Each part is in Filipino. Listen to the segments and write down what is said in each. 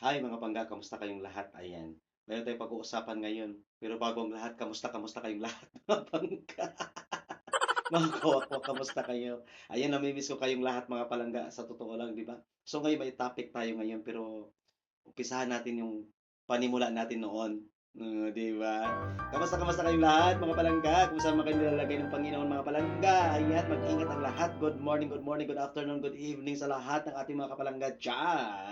Hi mga pangga, kamusta kayong lahat? Ayan. Meron tayong pag-uusapan ngayon. Pero bago ang lahat, kamusta kayong lahat mga pangga? Mga kawakwak, kamusta kayo? Ayan, namimiss ko kayong lahat mga palangga sa totoo lang, di ba? So ngayon may topic tayo ngayon pero umpisahan natin yung panimula natin noon. Di ba? Kamusta kayong lahat mga palangga? Kung saan man kayo nilalagay ng Panginoon mga palangga. Ayan, mag-ingat ang lahat. Good morning, good afternoon, good evening sa lahat ng ating mga kapalangga dyan.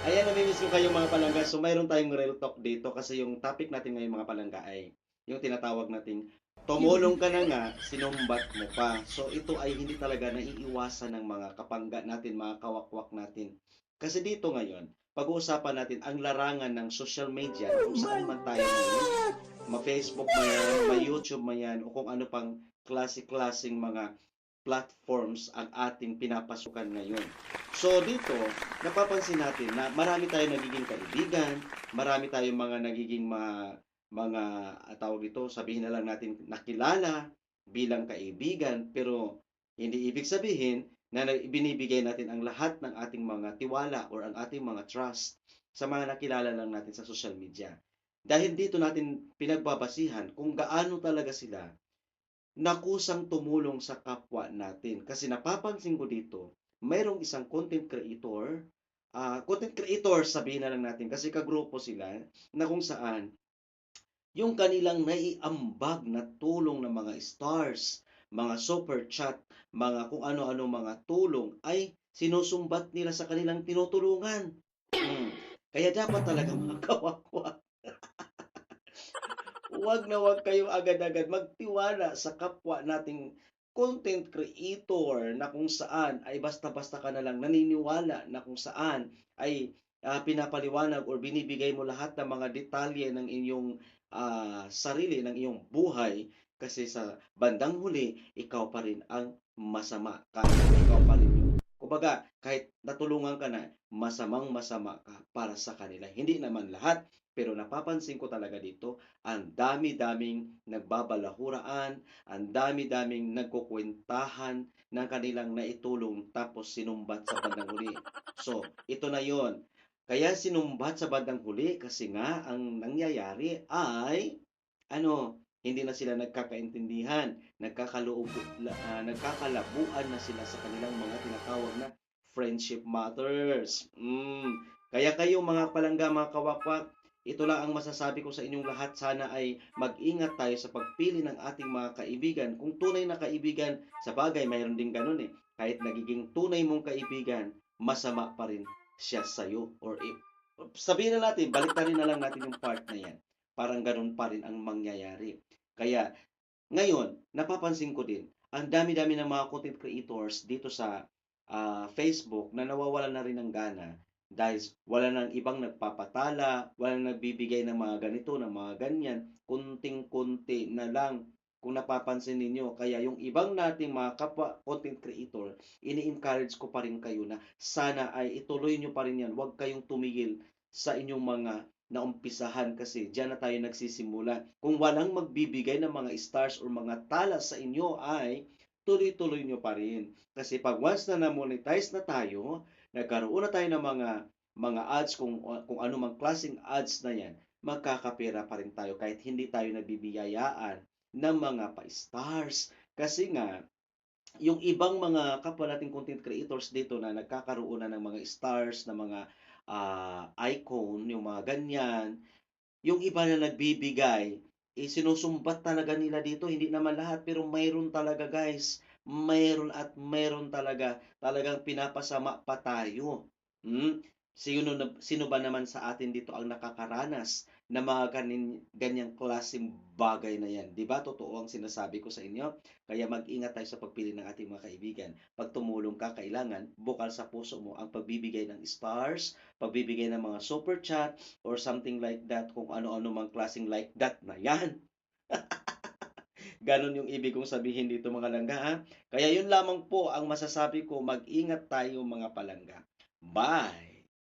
Ayan, namimiss ko kayong mga palangga. So, mayroon tayong real talk dito kasi yung topic natin ngayon mga palangga ay yung tinatawag nating tumulong ka na nga, sinumbat mo pa. So, ito ay hindi talaga naiiwasan ng mga kapangga natin, mga kawakwak natin. Kasi dito ngayon, pag-uusapan natin ang larangan ng social media na kung saan man tayo ngayon. Ma-Facebook man yan, ma-YouTube man yan, o kung ano pang klase-klaseng mga platforms ang ating pinapasukan ngayon. So dito, napapansin natin na marami tayong nagiging kaibigan, marami tayong mga nagiging mga tawag dito, sabihin na lang natin nakilala bilang kaibigan, pero hindi ibig sabihin na binibigay natin ang lahat ng ating mga tiwala or ang ating mga trust sa mga nakilala lang natin sa social media. Dahil dito natin pinagbabasihan kung gaano talaga sila nakusang tumulong sa kapwa natin. Kasi napapansin ko dito, mayroong isang content creator sabihin na lang natin kasi kagrupo sila na kung saan yung kanilang naiambag na tulong ng mga stars, mga super chat, mga kung ano-ano mga tulong ay sinusumbat nila sa kanilang tinutulungan. Hmm. Kaya dapat talaga mga kawakwa, huwag na huwag kayong agad-agad magtiwala sa kapwa nating content creator na kung saan ay basta-basta ka na lang naniniwala na kung saan ay pinapaliwanag or binibigay mo lahat ng mga detalye ng inyong sarili, ng iyong buhay kasi sa bandang huli, ikaw pa rin ang masama. Kahit ikaw pa rin yung, kumbaga, kahit natulungan ka na, masamang masama ka para sa kanila. Hindi naman lahat, pero napapansin ko talaga dito, ang dami-daming nagbabalahuraan, ang dami-daming nagkukwentahan ng kanilang naitulong tapos sinumbat sa bandang huli. So, ito na yon. Kaya sinumbat sa bandang huli kasi nga ang nangyayari ay ano, hindi na sila nagkakaintindihan, nagkakalabuan na sila sa kanilang mga tinatawag na friendship matters. Kaya kayo mga palangga, mga kawakwak, ito lang ang masasabi ko sa inyong lahat. Sana ay mag-ingat tayo sa pagpili ng ating mga kaibigan. Kung tunay na kaibigan, sa bagay, mayroon din ganun eh. Kahit nagiging tunay mong kaibigan, masama pa rin siya sa'yo. Or if, sabihin na natin, baliktarin na lang natin yung part na yan. Parang ganun pa rin ang mangyayari. Kaya, ngayon, napapansin ko din, ang dami-dami ng mga content creators dito sa Facebook na nawawalan na rin ng gana dahil wala nang ibang nagpapatala, wala nang nagbibigay ng mga ganito, ng mga ganyan, kunting-kunti na lang kung napapansin ninyo. Kaya yung ibang nating mga kapwa content creator, ini-encourage ko pa rin kayo na sana ay ituloy nyo pa rin yan. Huwag kayong tumigil sa inyong mga naumpisahan kasi diyan na tayo nagsisimula. Kung walang magbibigay ng mga stars or mga tala sa inyo ay tuloy-tuloy nyo pa rin. Kasi pag once na na-monetize na tayo, nagkaroon na tayo ng mga ads kung ano mang klaseng ads na yan, magkakapera pa rin tayo kahit hindi tayo nabibiyayaan ng mga pa-stars. Kasi nga, yung ibang mga kapwa nating content creators dito na nagkakaroon na ng mga stars, na mga icon, yung mga ganyan, yung iba na nagbibigay, sinusumbat talaga nila dito. Hindi naman lahat, pero mayroon talaga guys. Mayroon at mayroon talaga. Talagang pinapasama pa tayo. Hmm? Sino ba naman sa atin dito ang nakakaranas na mga ganyang klaseng bagay na yan? Di ba? Totoo ang sinasabi ko sa inyo. Kaya mag-ingat tayo sa pagpili ng ating mga kaibigan. Pag tumulong ka, kailangan bukal sa puso mo ang pagbibigay ng stars, pagbibigay ng mga super chat, or something like that, kung ano-ano mang klaseng like that na yan. Ganon yung ibig kong sabihin dito mga langga ha. Kaya yun lamang po ang masasabi ko, mag-ingat tayo mga palangga. Bye!